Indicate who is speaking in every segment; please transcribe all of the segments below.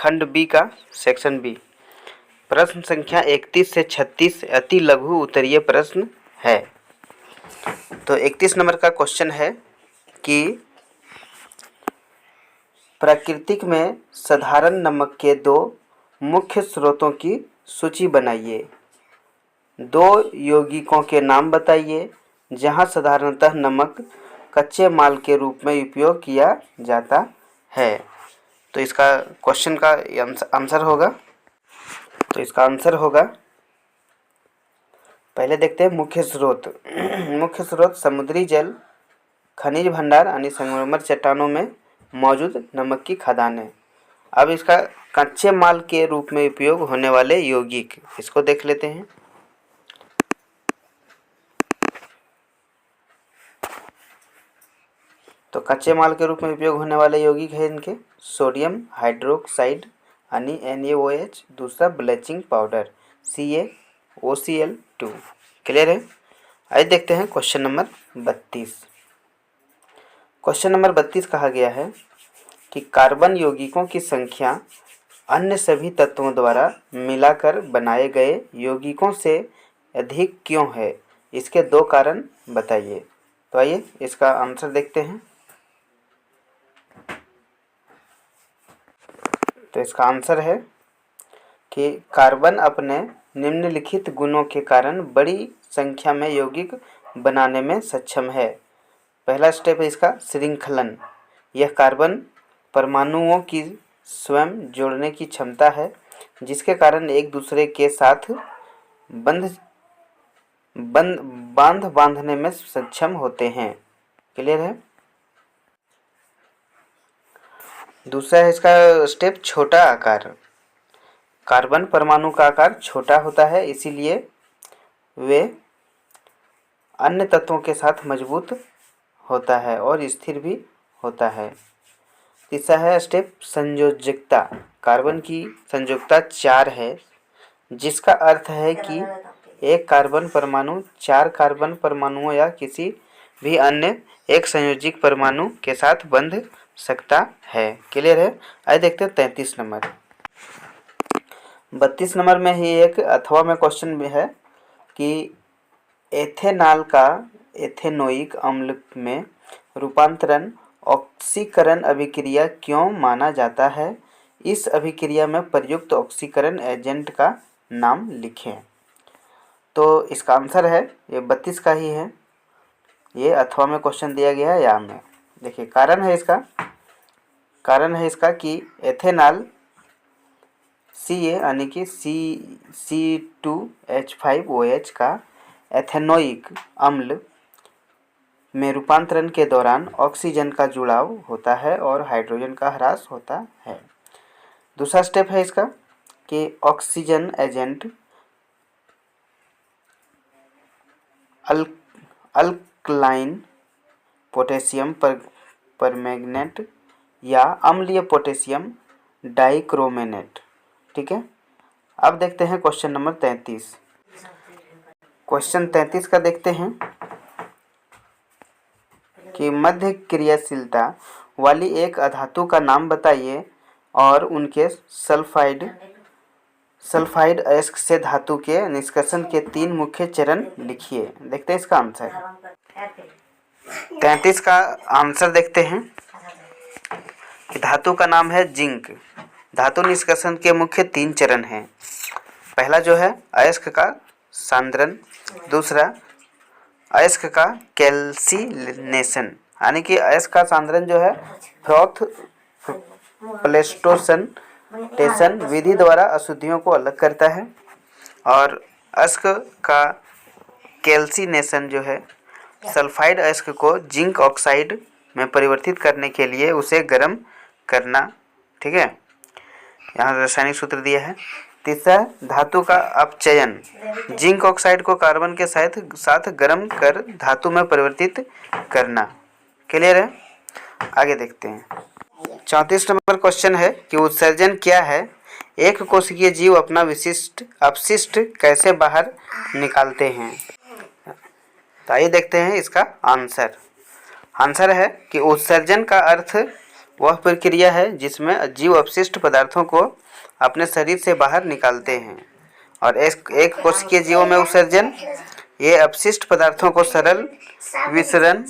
Speaker 1: खंड बी का section B. प्रश्न संख्या 31 से 36 अति लघु उत्तरीय प्रश्न है। तो 31 नंबर का क्वेश्चन है कि प्राकृतिक में साधारण नमक के दो मुख्य स्रोतों की सूची बनाइए। दो यौगिकों के नाम बताइए जहां साधारणतः नमक कच्चे माल के रूप में उपयोग किया जाता है। तो इसका क्वेश्चन का आंसर होगा। तो इसका आंसर होगा, पहले देखते हैं मुख्य स्रोत। मुख्य स्रोत समुद्री जल, खनिज भंडार यानी संगमरमर चट्टानों में मौजूद नमक की खदानें। अब इसका कच्चे माल के रूप में उपयोग होने वाले यौगिक, इसको देख लेते हैं। तो कच्चे माल के रूप में उपयोग होने वाले यौगिक है इनके सोडियम हाइड्रोक्साइड यानी NaOH, दूसरा ब्लीचिंग पाउडर CaOCl2। क्लियर है। आइए देखते हैं क्वेश्चन नंबर 32। क्वेश्चन नंबर 32 कहा गया है कि कार्बन यौगिकों की संख्या अन्य सभी तत्वों द्वारा मिलाकर बनाए गए यौगिकों से अधिक क्यों है, इसके दो कारण बताइए। तो आइए इसका आंसर देखते हैं। तो इसका आंसर है कि कार्बन अपने निम्नलिखित गुणों के कारण बड़ी संख्या में यौगिक बनाने में सक्षम है। पहला स्टेप है इसका श्रृंखलन। यह कार्बन परमाणुओं की स्वयं जोड़ने की क्षमता है, जिसके कारण एक दूसरे के साथ बांध बांधने में सक्षम होते हैं। क्लियर है। दूसरा है इसका स्टेप छोटा आकार। कार्बन परमाणु का आकार छोटा होता है, इसीलिए वे अन्य तत्वों के साथ मजबूत होता है और स्थिर भी होता है। तीसरा है स्टेप संयोजकता। कार्बन की संयोजकता 4 है, जिसका अर्थ है कि एक कार्बन परमाणु 4 कार्बन परमाणुओं या किसी भी अन्य एक संयोजक परमाणु के साथ बंध सकता है। क्लियर है। आइए देखते हैं 33 नंबर। 32 नंबर में ही एक अथवा में क्वेश्चन भी है कि एथेनॉल का एथेनोइक अम्ल में रूपांतरण ऑक्सीकरण अभिक्रिया क्यों माना जाता है। इस अभिक्रिया में प्रयुक्त ऑक्सीकरण एजेंट का नाम लिखें। तो इसका आंसर है, ये 32 का ही है। ये अथवा में क्वेश्चन दिया गया है या में। देखिए कारण है इसका कि एथेनॉल Ca यानी कि C2H5OH का एथेनोइक अम्ल में रूपांतरण के दौरान ऑक्सीजन का जुड़ाव होता है और हाइड्रोजन का ह्रास होता है। दूसरा स्टेप है इसका कि oxygen agent alkaline potassium permanganate या अम्लीय पोटेशियम डाइक्रोमेनेट। ठीक है। अब देखते हैं क्वेश्चन नंबर 33। क्वेश्चन 33 का देखते हैं कि मध्य क्रियाशीलता वाली एक अधातु का नाम बताइए और उनके सल्फाइड अयस्क से धातु के निष्कर्षण के 3 मुख्य चरण लिखिए। देखते हैं इसका आंसर। 33 का आंसर देखते हैं कि धातु का नाम है जिंक। धातु निष्कर्षण के मुख्य 3 चरण हैं। पहला जो है अयस्क का सांद्रण, दूसरा अयस्क का कैल्सिनेशन यानी कि अयस्क का सांद्रण जो है फ्रॉथ प्लेस्टोसेंटेशन विधि द्वारा अशुद्धियों को अलग करता है, और अयस्क का कैल्सिनेशन जो है सल्फाइड अयस्क को जिंक ऑक्साइड में परिवर्तित करने के लिए उसे गर्म करना। ठीक है। यहाँ रासायनिक सूत्र दिया है। तीसरा धातु का अपचयन, जिंक ऑक्साइड को कार्बन के साथ गर्म कर धातु में परिवर्तित करना। क्लियर है। आगे देखते हैं। 34 नंबर क्वेश्चन है कि उत्सर्जन क्या है। एक कोशिकीय जीव अपना विशिष्ट अपशिष्ट कैसे बाहर निकालते हैं। तो आइए देखते हैं इसका आंसर। आंसर है कि उत्सर्जन का अर्थ वह प्रक्रिया है जिसमें जीव अपशिष्ट पदार्थों को अपने शरीर से बाहर निकालते हैं। और एक कोशिकीय जीवों में उत्सर्जन, ये अपशिष्ट पदार्थों को सरल विसरण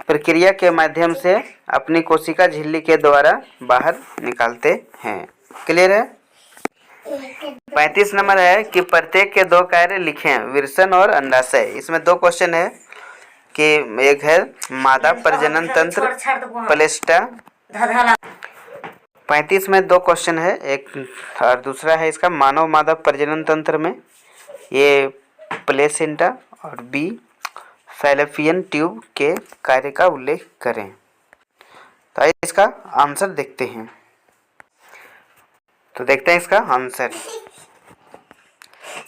Speaker 1: प्रक्रिया के माध्यम से अपनी कोशिका झिल्ली के द्वारा बाहर निकालते हैं। क्लियर है। 35 नंबर है कि प्रत्येक के दो कार्य लिखें, विरसन और अंडाशय। इसमें दो क्वेश्चन है कि एक है मादा प्रजनन तंत्र प्लेस्टा। 35 में दो क्वेश्चन है, एक और दूसरा है इसका मानव मादा प्रजनन तंत्र में ये प्लेसेंटा और बी फैलोपियन ट्यूब के कार्य का उल्लेख करें। तो आइए इसका आंसर देखते हैं। तो देखते हैं इसका आंसर।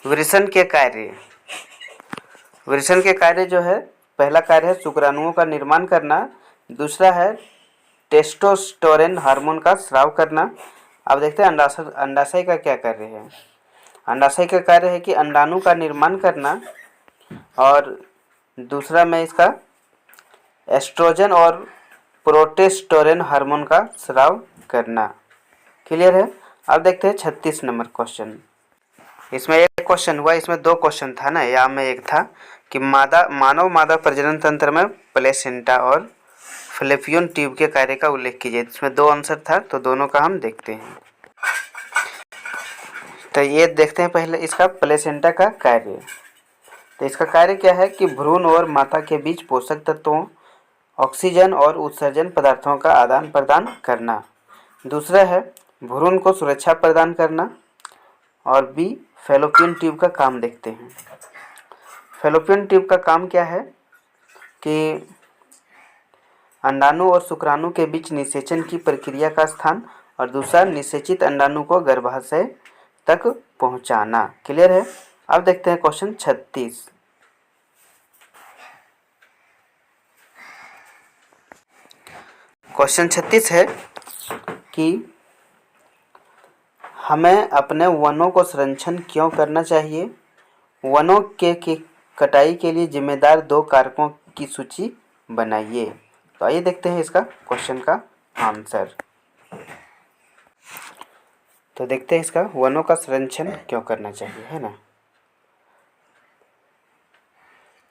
Speaker 1: वृषण के कार्य, वृषण के कार्य जो है, पहला कार्य है शुक्राणुओं का निर्माण करना, दूसरा है टेस्टोस्टेरोन हार्मोन का स्राव करना। अब देखते हैं अंडाशय का क्या कार्य है। अंडाशय का कार्य है कि अंडाणु का निर्माण करना और दूसरा में इसका एस्ट्रोजन और प्रोटेस्टेरोन हार्मोन का स्राव करना। क्लियर है। अब देखते हैं 36 नंबर क्वेश्चन। इसमें एक क्वेश्चन हुआ, इसमें दो क्वेश्चन था ना, या में एक था कि मानव मादा प्रजनन तंत्र में प्लेसेंटा और फैलोपियन ट्यूब के कार्य का उल्लेख कीजिए। इसमें दो आंसर था, तो दोनों का हम देखते हैं। तो ये देखते हैं पहले इसका प्लेसेंटा का कार्य। तो इसका कार्य क्या है कि भ्रूण और माता के बीच पोषक तत्वों, ऑक्सीजन और उत्सर्जन पदार्थों का आदान प्रदान करना। दूसरा है भ्रूण को सुरक्षा प्रदान करना। और बी फैलोपियन ट्यूब का काम देखते हैं। फैलोपियन ट्यूब का काम क्या है कि अंडाणु और शुक्राणु के बीच निषेचन की प्रक्रिया का स्थान, और दूसरा निषेचित अंडाणु को गर्भाशय तक पहुंचाना। क्लियर है। अब देखते हैं क्वेश्चन 36। क्वेश्चन 36 है कि हमें अपने वनों को संरक्षण क्यों करना चाहिए। वनों के कटाई के लिए जिम्मेदार दो कारकों की सूची बनाइए। तो आइए देखते हैं इसका क्वेश्चन का आंसर। तो देखते हैं इसका वनों का संरक्षण क्यों करना चाहिए, है ना।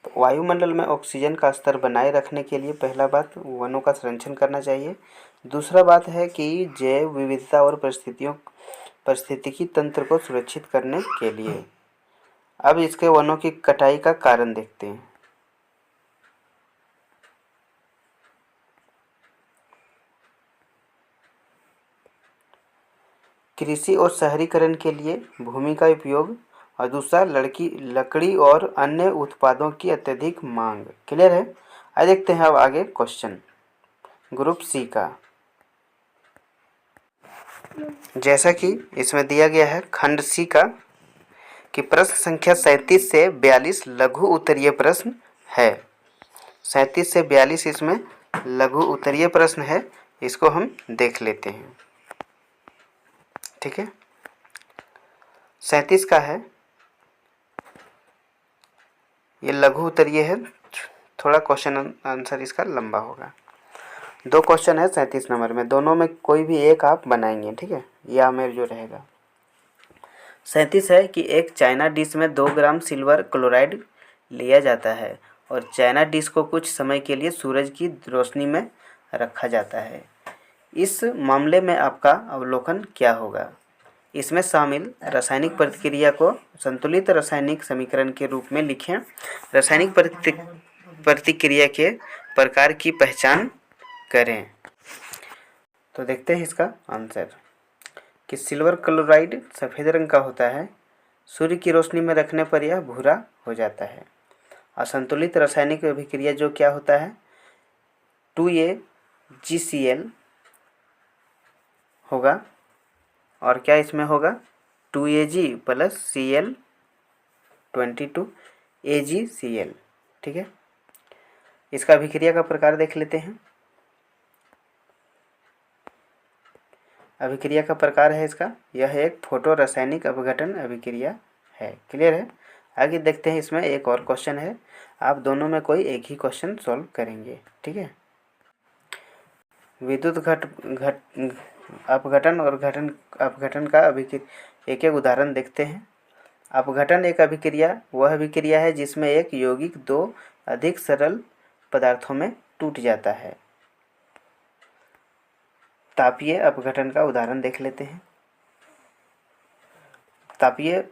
Speaker 1: तो वायुमंडल में ऑक्सीजन का स्तर बनाए रखने के लिए पहला बात वनों का संरक्षण करना चाहिए। दूसरा बात है कि जैव विविधता और पारिस्थितिकी तंत्र को सुरक्षित करने के लिए। अब इसके वनों की कटाई का कारण देखते हैं। कृषि और शहरीकरण के लिए भूमि का उपयोग, और दूसरा लकड़ी और अन्य उत्पादों की अत्यधिक मांग। क्लियर है। आइए देखते हैं अब आगे क्वेश्चन ग्रुप सी का। जैसा कि इसमें दिया गया है खंड सी का कि प्रश्न संख्या 37 से 42 लघु उत्तरीय प्रश्न है। 37 से 42 इसमें लघु उत्तरीय प्रश्न है, इसको हम देख लेते हैं। ठीक है। 37 का है, ये लघु उत्तरीय है, थोड़ा क्वेश्चन आंसर इसका लंबा होगा। दो क्वेश्चन है 37 नंबर में, दोनों में कोई भी एक आप बनाएंगे। ठीक है, यह मेरे जो रहेगा। 37 है कि एक चाइना डिश में 2 ग्राम सिल्वर क्लोराइड लिया जाता है और चाइना डिश को कुछ समय के लिए सूरज की रोशनी में रखा जाता है। इस मामले में आपका अवलोकन क्या होगा। इसमें शामिल रासायनिक प्रतिक्रिया को संतुलित रासायनिक समीकरण के रूप में लिखें। रासायनिक प्रतिक्रिया के प्रकार की पहचान करें। तो देखते हैं इसका आंसर कि सिल्वर क्लोराइड सफ़ेद रंग का होता है, सूर्य की रोशनी में रखने पर यह भूरा हो जाता है। असंतुलित रासायनिक अभिक्रिया जो क्या होता है 2AgCl होगा, और क्या इसमें होगा 2Ag प्लस Cl22 AgCl। ठीक है, इसका अभिक्रिया का प्रकार देख लेते हैं। अभिक्रिया का प्रकार है इसका, यह एक फोटो रासायनिक अपघटन अभिक्रिया है। क्लियर है। आगे देखते हैं, इसमें एक और क्वेश्चन है, आप दोनों में कोई एक ही क्वेश्चन सॉल्व करेंगे। ठीक है। विद्युत घट घट अपघटन और अपघटन का एक एक उदाहरण देखते हैं। अपघटन एक अभिक्रिया वह अभिक्रिया है जिसमें एक यौगिक दो अधिक सरल पदार्थों में टूट जाता है। तापीय अपघटन का उदाहरण देख लेते हैं। तापीय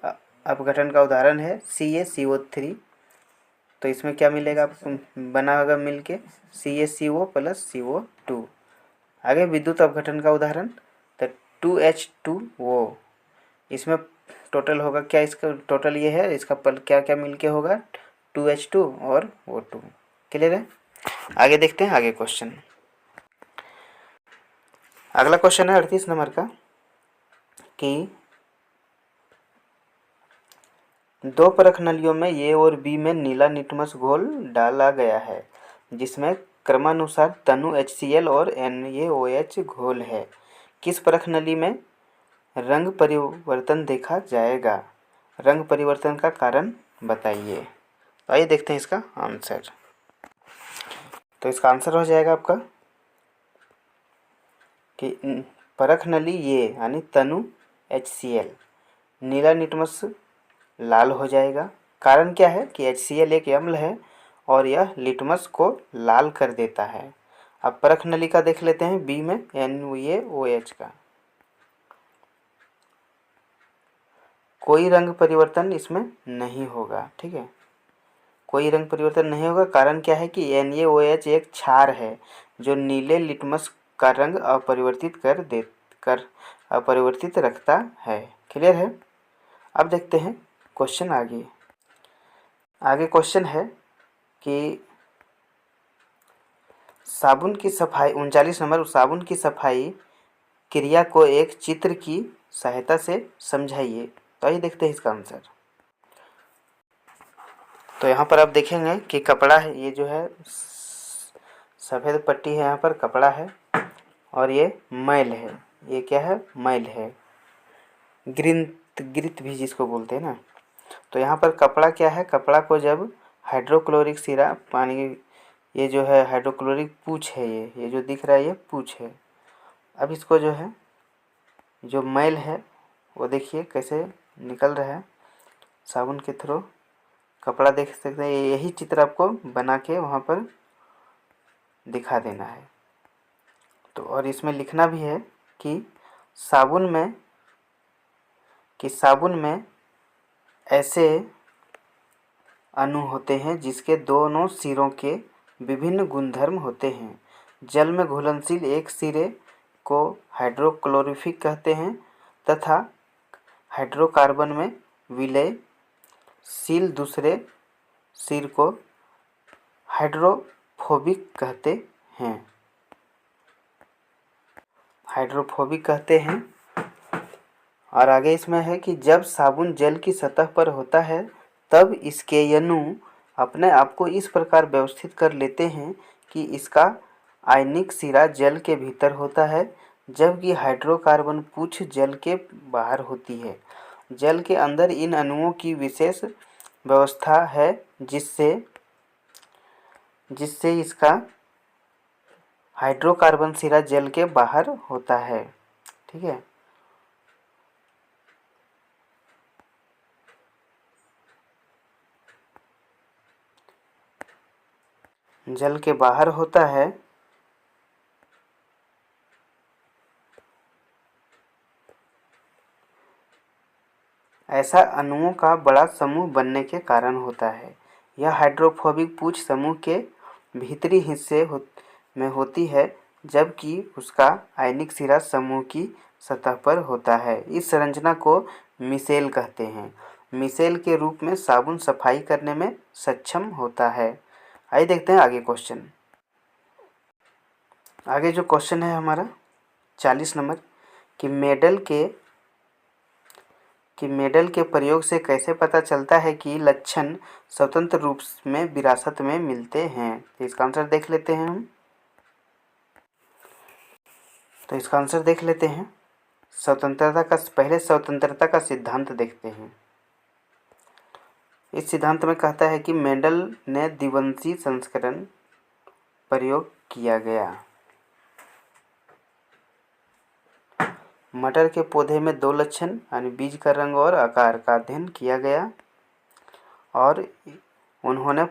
Speaker 1: अपघटन का उदाहरण है CaCO3। तो इसमें क्या मिलेगा आपको, बना होगा मिलके CaCO प्लस CO2। आगे विद्युत अपघटन का उदाहरण तो 2H2O। इसमें टोटल होगा क्या, इसका टोटल ये है, इसका क्या क्या मिलके होगा 2H2 और O2। क्लियर है। आगे देखते हैं आगे क्वेश्चन। अगला क्वेश्चन है 38 नंबर का कि दो परख नलियों में A और B में नीला निटमस घोल डाला गया है जिसमें क्रमानुसार तनु HCl और NaOH घोल है। किस परख नली में रंग परिवर्तन देखा जाएगा? रंग परिवर्तन का कारण बताइए। तो आइए देखते हैं इसका आंसर। तो इसका आंसर हो जाएगा आपका कि परख नली ये यानी तनु HCl, नीला निटमस लाल हो जाएगा। कारण क्या है कि HCl एक अम्ल है और यह लिटमस को लाल कर देता है। अब परख नली का देख लेते हैं, बी में NaOH का कोई रंग परिवर्तन इसमें नहीं होगा। ठीक है, कोई रंग परिवर्तन नहीं होगा। कारण क्या है कि NaOH एक क्षार है जो नीले लिटमस का रंग अपरिवर्तित रखता है। क्लियर है। अब देखते हैं क्वेश्चन आगे क्वेश्चन है कि साबुन की सफाई 39 नंबर, साबुन की सफाई क्रिया को एक चित्र की सहायता से समझाइए। तो आइए देखते हैं इसका आंसर। तो यहाँ पर आप देखेंगे कि कपड़ा है, ये जो है सफ़ेद पट्टी है, यहाँ पर कपड़ा है और ये मैल है। ये क्या है? मैल है, गिरित भी जिसको बोलते हैं ना। तो यहाँ पर कपड़ा क्या है, कपड़ा को जब हाइड्रोक्लोरिक सिरा पानी, ये जो है हाइड्रोक्लोरिक पूछ है, ये जो दिख रहा है ये पूछ है। अब इसको जो है जो मैल है वो देखिए कैसे निकल रहा है साबुन के थ्रू। कपड़ा देख सकते हैं, यही चित्र आपको बना के वहाँ पर दिखा देना है। तो और इसमें लिखना भी है कि साबुन में ऐसे अणु होते हैं जिसके दोनों सिरों के विभिन्न गुणधर्म होते हैं। जल में घुलनशील एक सिरे को हाइड्रोक्लोरिफिक कहते हैं तथा हाइड्रोकार्बन में विलयशील दूसरे सिर को हाइड्रोफोबिक कहते हैं। और आगे इसमें है कि जब साबुन जल की सतह पर होता है तब इसके अणु अपने आप को इस प्रकार व्यवस्थित कर लेते हैं कि इसका आयनिक सिरा जल के भीतर होता है जबकि हाइड्रोकार्बन पूंछ जल के बाहर होती है। जल के अंदर इन अणुओं की विशेष व्यवस्था है जिससे इसका हाइड्रोकार्बन सिरा जल के बाहर होता है। ठीक है, जल के बाहर होता है। ऐसा अणुओं का बड़ा समूह बनने के कारण होता है। यह हाइड्रोफोबिक पूंछ समूह के भीतरी हिस्से में होती है जबकि उसका आयनिक सिरा समूह की सतह पर होता है। इस संरचना को मिसेल कहते हैं। मिसेल के रूप में साबुन सफाई करने में सक्षम होता है। आइए देखते हैं आगे क्वेश्चन। आगे जो क्वेश्चन है हमारा 40 नंबर कि मेडल के प्रयोग से कैसे पता चलता है कि लक्षण स्वतंत्र रूप में विरासत में मिलते हैं। तो इसका आंसर देख लेते हैं हम। तो इसका आंसर देख लेते हैं। पहले स्वतंत्रता का सिद्धांत देखते हैं। इस सिद्धांत में कहता है कि मेंडल ने द्विवंशी संस्करण प्रयोग किया गया। मटर के पौधे में 2 लक्षण यानी बीज का रंग और आकार का अध्ययन किया गया और उन्होंने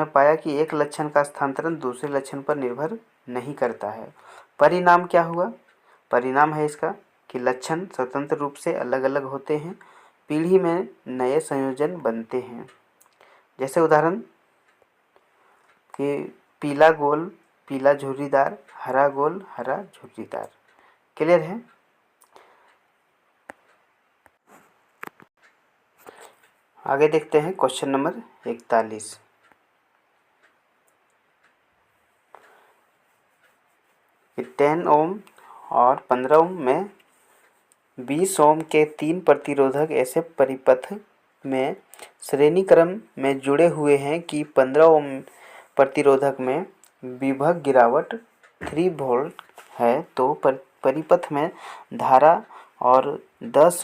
Speaker 1: पाया कि एक लक्षण का स्थानांतरण दूसरे लक्षण पर निर्भर नहीं करता है। परिणाम क्या हुआ? परिणाम है इसका कि लक्षण स्वतंत्र रूप से अलग अलग होते हैं, पीढ़ी में नए संयोजन बनते हैं। जैसे उदाहरण कि पीला गोल पीला झुर्रीदार, हरा गोल हरा झुर्रीदार। क्लियर है? आगे देखते हैं क्वेश्चन नंबर 41। कि 10 ओम और 15 ओम में 20 ओम के 3 प्रतिरोधक ऐसे परिपथ में श्रेणी क्रम में जुड़े हुए हैं कि 15 ओम प्रतिरोधक में विभव गिरावट 3 वोल्ट है, तो परिपथ में धारा और 10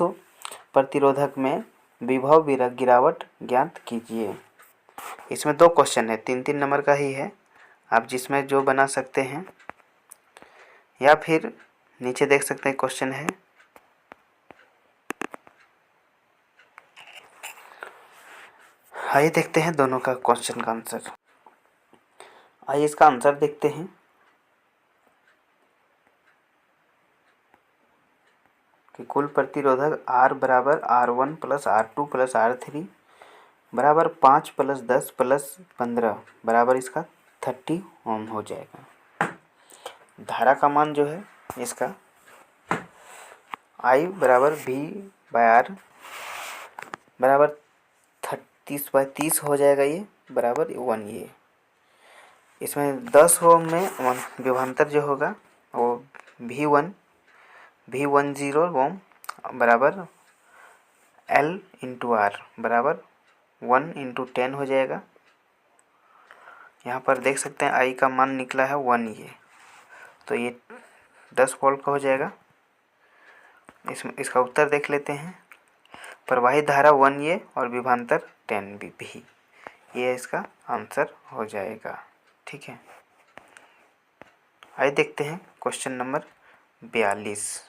Speaker 1: प्रतिरोधक में विभव गिरावट ज्ञात कीजिए। इसमें 2 क्वेश्चन है, 3-3 नंबर का ही है, आप जिसमें जो बना सकते हैं या फिर नीचे देख सकते हैं क्वेश्चन है। आइए देखते हैं दोनों का क्वेश्चन का आंसर। आइए इसका आंसर देखते हैं। कि कुल प्रतिरोधक R बराबर R1 plus R2 plus R3 बराबर 5 प्लस 10 प्लस 15 बराबर इसका 30 ओम हो जाएगा। धारा का मान जो है इसका I बराबर V/R बराबर 30/30 हो जाएगा, ये बराबर 1। ये इसमें 10 ओम में विभवांतर जो होगा वो V10 ओम बराबर L/R बराबर 1/10 हो जाएगा। यहाँ पर देख सकते हैं I का मान निकला है 1, ये तो ये 10 वोल्ट का हो जाएगा। इसका उत्तर देख लेते हैं। प्रवाहित धारा 1 ये और विभवांतर 10 भी, ये इसका आंसर हो जाएगा। ठीक है, आइए देखते हैं क्वेश्चन नंबर 42।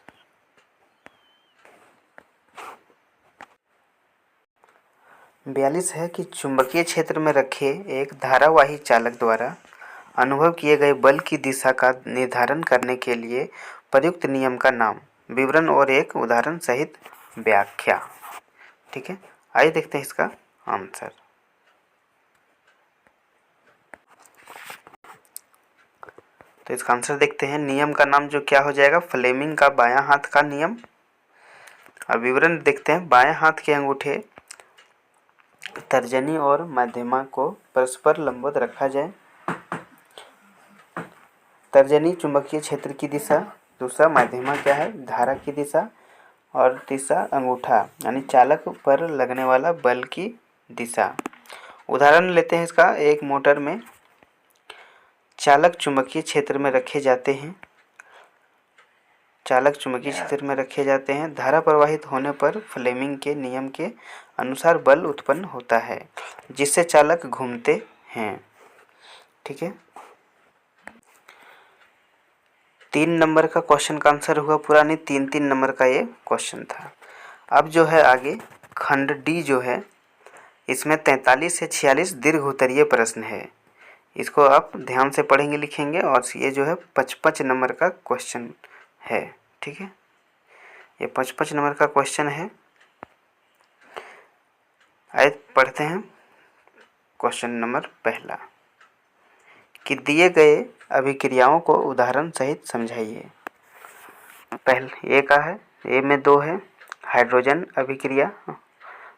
Speaker 1: है कि चुंबकीय क्षेत्र में रखे एक धारावाही चालक द्वारा अनुभव किए गए बल की दिशा का निर्धारण करने के लिए प्रयुक्त नियम का नाम, विवरण और एक उदाहरण सहित व्याख्या। ठीक है, आइए देखते हैं इसका आंसर। तो इसका आंसर देखते हैं। नियम का नाम जो क्या हो जाएगा, फ्लेमिंग का बायां हाथ का नियम। और विवरण देखते हैं। बाएं हाथ के अंगूठे तर्जनी और मध्यमा को परस्पर लंबवत रखा जाए। तर्जनी चुंबकीय क्षेत्र की दिशा, दूसरा मध्यमा क्या है, धारा की दिशा, और तीसरा अंगूठा यानी चालक पर लगने वाला बल की दिशा। उदाहरण लेते हैं इसका। एक मोटर में चालक चुंबकीय क्षेत्र में रखे जाते हैं। धारा प्रवाहित होने पर फ्लेमिंग के नियम के अनुसार बल उत्पन्न होता है जिससे चालक घूमते हैं। ठीक है, 3 नंबर का क्वेश्चन का आंसर हुआ पूरा नहीं, 3-3 नंबर का ये क्वेश्चन था। अब जो है आगे खंड डी जो है, इसमें 43 से 46 दीर्घ उत्तरीय प्रश्न है। इसको आप ध्यान से पढ़ेंगे लिखेंगे, और ये जो है 55 नंबर का क्वेश्चन है। ठीक है, ये 55 नंबर का क्वेश्चन है। आइए पढ़ते हैं क्वेश्चन नंबर पहला। कि दिए गए अभिक्रियाओं को उदाहरण सहित समझाइए। पहले ए का है, ए में 2 है, हाइड्रोजन अभिक्रिया,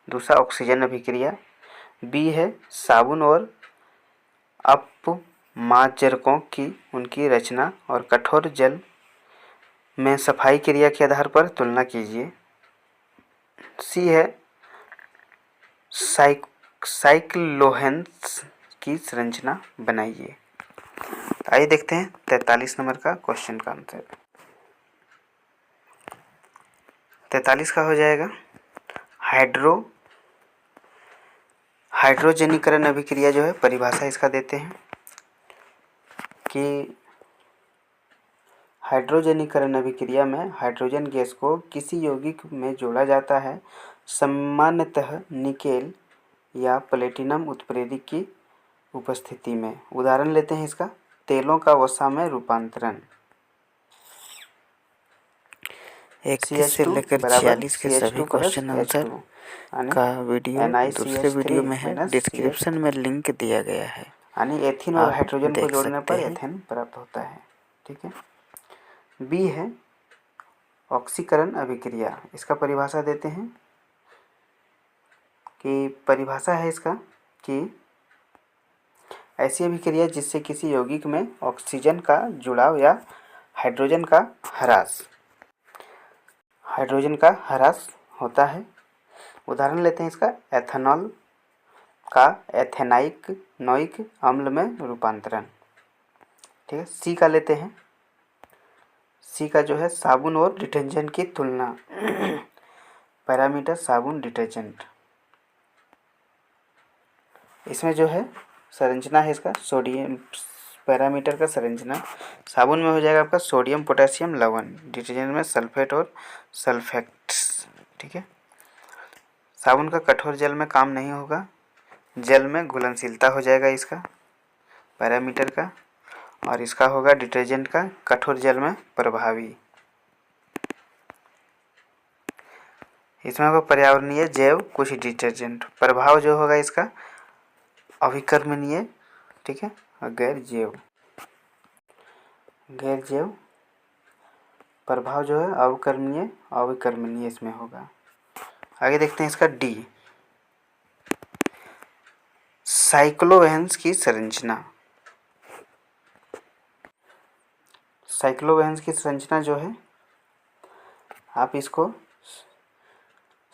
Speaker 1: दूसरा ऑक्सीजन अभिक्रिया। बी है साबुन और अपमार्जकों की उनकी रचना और कठोर जल में सफाई क्रिया के आधार पर तुलना कीजिए। सी है साइक्लोहेन्स की संरचना बनाइए। आइए देखते हैं 43 नंबर का क्वेश्चन का आंसर। 43 का हो जाएगा हाइड्रोजनीकरण अभिक्रिया जो है, परिभाषा इसका देते हैं कि हाइड्रोजनीकरण अभिक्रिया में हाइड्रोजन गैस को किसी यौगिक में जोड़ा जाता है, सामान्यतः निकेल या प्लेटिनम उत्प्रेरक की उपस्थिति में। उदाहरण लेते हैं इसका, तेलों का वसा में रूपांतरण।
Speaker 2: 31 से लेकर 46 के सभी क्वेश्चन आंसर का वीडियो दूसरे वीडियो में है, डिस्क्रिप्शन में लिंक दिया गया है।
Speaker 1: यानी एथीन और हाइड्रोजन को जोड़ने पर एथेन प्राप्त होता है। ठीक है। बी है ऑक्सीकरण अभिक्रिया। इसका परिभाषा देते हैं कि परिभाषा है इसका कि ऐसी अभिक्रिया जिससे किसी यौगिक में ऑक्सीजन का जुड़ाव या हाइड्रोजन का ह्रास होता है। उदाहरण लेते हैं इसका, एथेनॉल का एथेनाइक अम्ल में रूपांतरण। ठीक है। सी का लेते हैं, सी का जो है साबुन और डिटर्जेंट की तुलना। पैरामीटर साबुन डिटर्जेंट, इसमें जो है संरचना है इसका सोडियम, पैरामीटर का संरचना साबुन में हो जाएगा आपका सोडियम पोटेशियम लवण, डिटर्जेंट में सल्फेट और सल्फेट्स। ठीक है। साबुन का कठोर जल में काम नहीं होगा, जल में घुलनशीलता हो जाएगा इसका पैरामीटर का, और इसका होगा डिटर्जेंट का कठोर जल में प्रभावी। इसमें होगा पर्यावरणीय जैव कुछ डिटर्जेंट, प्रभाव जो होगा इसका अभिकर्मणीय। ठीक है। और गैर जैव प्रभाव जो है अविकर्मणीय इसमें होगा। आगे देखते हैं इसका डी, साइक्लोवेंस की संरचना। साइक्लोवेंस की संरचना जो है, आप इसको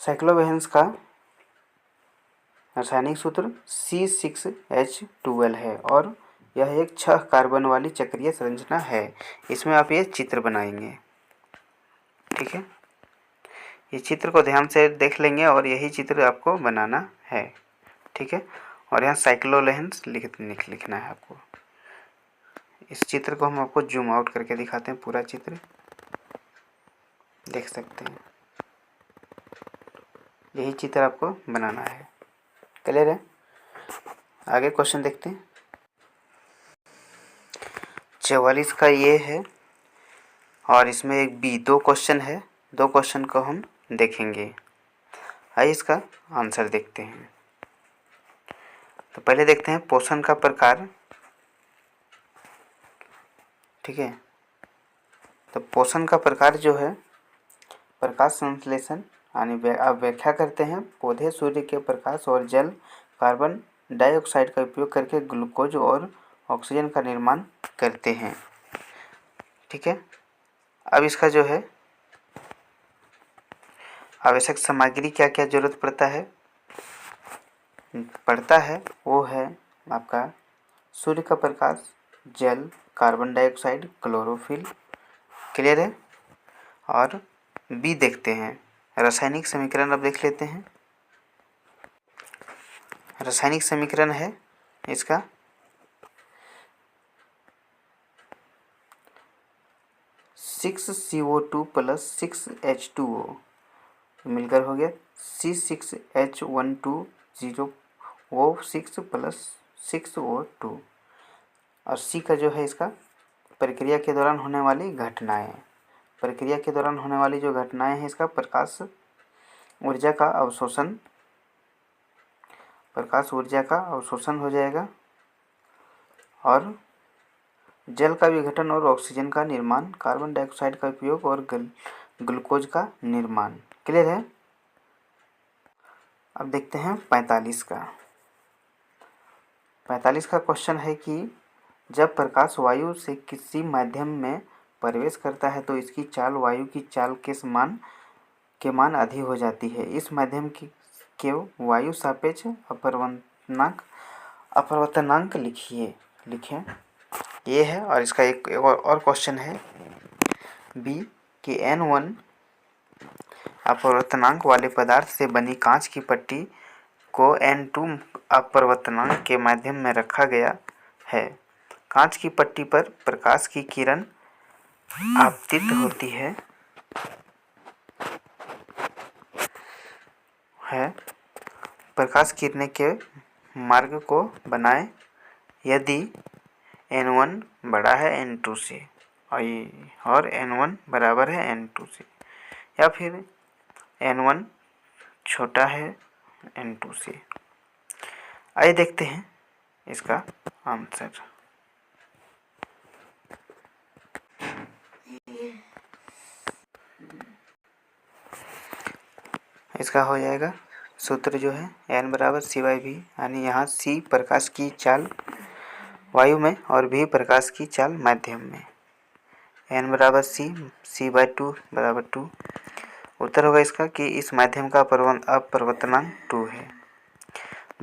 Speaker 1: साइक्लोवेंस का रासायनिक सूत्र C6H12 है और यह एक 6 कार्बन वाली चक्रीय संरचना है। इसमें आप ये चित्र बनाएंगे। ठीक है। ये चित्र को ध्यान से देख लेंगे और यही चित्र आपको बनाना है। ठीक है। और यहाँ साइक्लोवेंस लिखना है आपको। इस चित्र को हम आपको जूम आउट करके दिखाते हैं, पूरा चित्र देख सकते हैं। यही चित्र आपको बनाना है। क्लियर है। आगे क्वेश्चन देखते हैं। 44 का ये है और इसमें एक बी, 2 क्वेश्चन है, 2 क्वेश्चन को हम देखेंगे। आइए इसका आंसर देखते हैं। तो पहले देखते हैं पोषण का प्रकार। ठीक है। तो पोषण का प्रकार जो है, प्रकाश संश्लेषण, यानी आप व्याख्या करते हैं, पौधे सूर्य के प्रकाश और जल कार्बन डाइऑक्साइड का उपयोग करके ग्लूकोज और ऑक्सीजन का निर्माण करते हैं। ठीक है। अब इसका जो है आवश्यक सामग्री क्या क्या जरूरत पड़ता है वो है आपका सूर्य का प्रकाश, जल, कार्बन डाइऑक्साइड, क्लोरोफिल। क्लियर है। और बी देखते हैं, रासायनिक समीकरण अब देख लेते हैं। रासायनिक समीकरण है इसका (6CO2 + 6H2O) मिलकर हो गया C6H12O6 + 6O2। और सी का जो है इसका प्रक्रिया के दौरान होने वाली घटनाएं। प्रक्रिया के दौरान होने वाली जो घटनाएं हैं, इसका प्रकाश ऊर्जा का अवशोषण हो जाएगा और जल का विघटन और ऑक्सीजन का निर्माण, कार्बन डाइऑक्साइड का उपयोग और ग्लूकोज का निर्माण। क्लियर है। अब देखते हैं 45 का। 45 का क्वेश्चन है कि जब प्रकाश वायु से किसी माध्यम में प्रवेश करता है तो इसकी चाल वायु की चाल के मान आधी हो जाती है। इस माध्यम के वायु सापेक्ष अपवर्तनांक लिखें। ये है। और इसका एक और क्वेश्चन है बी कि N1 अपवर्तनांक वाले पदार्थ से बनी कांच की पट्टी को N2 अपवर्तनांक के माध्यम में रखा गया है। कांच की पट्टी पर प्रकाश की किरण आपतित होती है प्रकाश किरणें के मार्ग को बनाए यदि n1 बड़ा है n2 से और n1 बराबर है n2 से, या फिर n1 छोटा है n2 से। आइए देखते हैं इसका आंसर। इसका हो जाएगा सूत्र जो है n बराबर c/v, यानी यहाँ c प्रकाश की चाल वायु में और v प्रकाश की चाल माध्यम में। n बराबर c/2 बराबर 2। उत्तर होगा इसका कि इस माध्यम का अपवर्तनांक 2 है।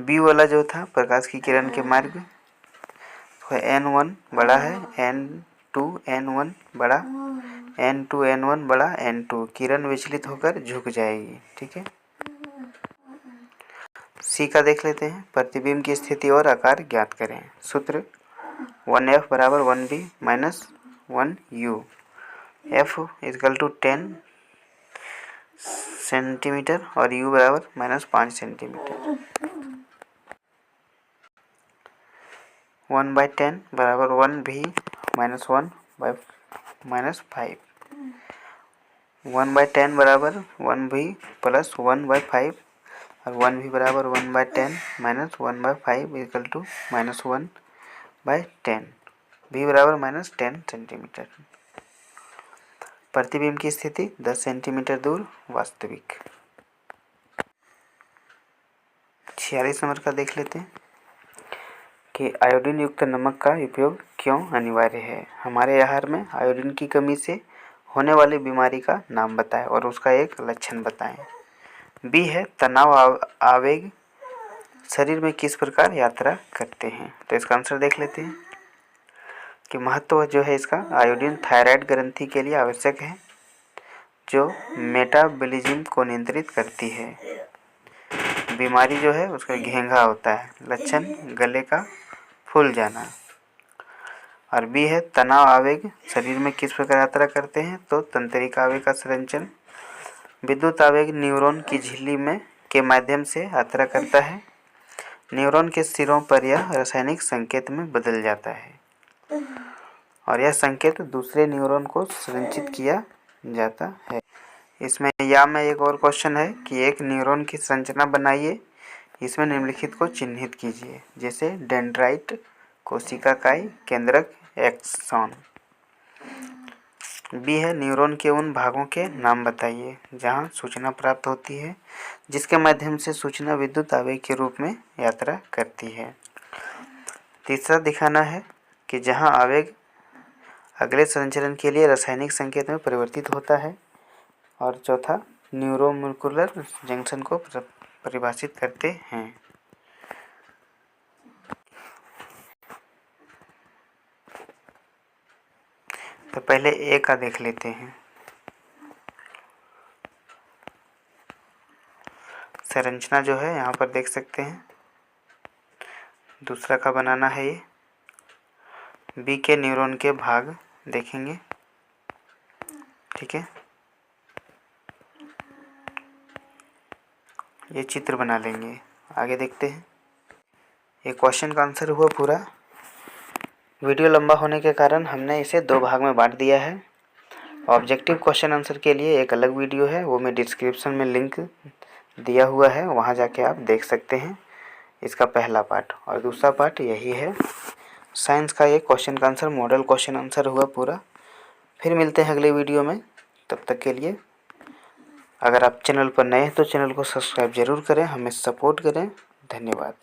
Speaker 1: b वाला जो था प्रकाश की किरण के मार्ग, तो n1 बड़ा है n2 n1 बड़ा n2 n1 बड़ा n2, किरण विचलित होकर झुक जाएगी। ठीक है। सी का देख लेते हैं। प्रतिबिंब की स्थिति और आकार ज्ञात करें। सूत्र 1f बराबर 1b minus 1u। f equal to 10 centimetre और u बराबर -5 सेंटीमीटर। 1/10 बराबर 1v माइनस 1/-5। 1/10 बराबर 1v प्लस 1/5 और 1v बराबर 1/10 माइनस 1/5 इक्वल टू -1/10। v बराबर -10 सेंटीमीटर। प्रतिबिंब की स्थिति 10 सेंटीमीटर दूर वास्तविक। 46 नंबर का देख लेते हैं कि आयोडीन युक्त नमक का उपयोग क्यों अनिवार्य है। हमारे आहार में आयोडीन की कमी से होने वाली बीमारी का नाम बताएं और उसका एक लक्षण बताएं। बी है तनाव आवेग शरीर में किस प्रकार यात्रा करते हैं। तो इसका आंसर देख लेते हैं कि महत्व जो है इसका, आयोडीन थायराइड ग्रंथि के लिए आवश्यक है जो मेटाबॉलिज्म को नियंत्रित करती है। बीमारी जो है उसका घेंघा होता है। लक्षण गले का फूल जाना। और बी है तनाव आवेग शरीर में किस प्रकार यात्रा करते हैं। तो तंत्रिका आवेग का संरचन। विद्युत आवेग न्यूरॉन की झिल्ली में के माध्यम से यात्रा करता है। न्यूरॉन के सिरों पर यह रासायनिक संकेत में बदल जाता है और यह संकेत दूसरे न्यूरॉन को संचित किया जाता है। इसमें या में एक और क्वेश्चन है कि एक न्यूरॉन की संरचना बनाइए, इसमें निम्नलिखित को चिन्हित कीजिए, जैसे डेंड्राइट, कोशिकाकाय, केंद्रक, एक्सॉन। बी है न्यूरॉन के उन भागों के नाम बताइए जहां सूचना प्राप्त होती है जिसके माध्यम से सूचना विद्युत आवेग के रूप में यात्रा करती है। तीसरा दिखाना है कि जहां आवेग अगले संचरण के लिए रासायनिक संकेत में परिवर्तित होता है। और चौथा न्यूरोमस्कुलर जंक्शन को परिभाषित करते हैं। तो पहले ए का देख लेते हैं। संरचना जो है यहाँ पर देख सकते हैं। दूसरा का बनाना है ये। बी के न्यूरॉन के भाग देखेंगे। ठीक है, ये चित्र बना लेंगे। आगे देखते हैं। ये क्वेश्चन का आंसर हुआ पूरा। वीडियो लंबा होने के कारण हमने इसे 2 भाग में बांट दिया है। ऑब्जेक्टिव क्वेश्चन आंसर के लिए एक अलग वीडियो है, वो मैं डिस्क्रिप्शन में लिंक दिया हुआ है, वहाँ जाके आप देख सकते हैं इसका पहला पार्ट। और दूसरा पार्ट यही है, साइंस का ये क्वेश्चन का आंसर मॉडल क्वेश्चन आंसर हुआ पूरा। फिर मिलते हैं अगले वीडियो में। तब तक के लिए अगर आप चैनल पर नए हैं तो चैनल को सब्सक्राइब ज़रूर करें, हमें सपोर्ट करें। धन्यवाद।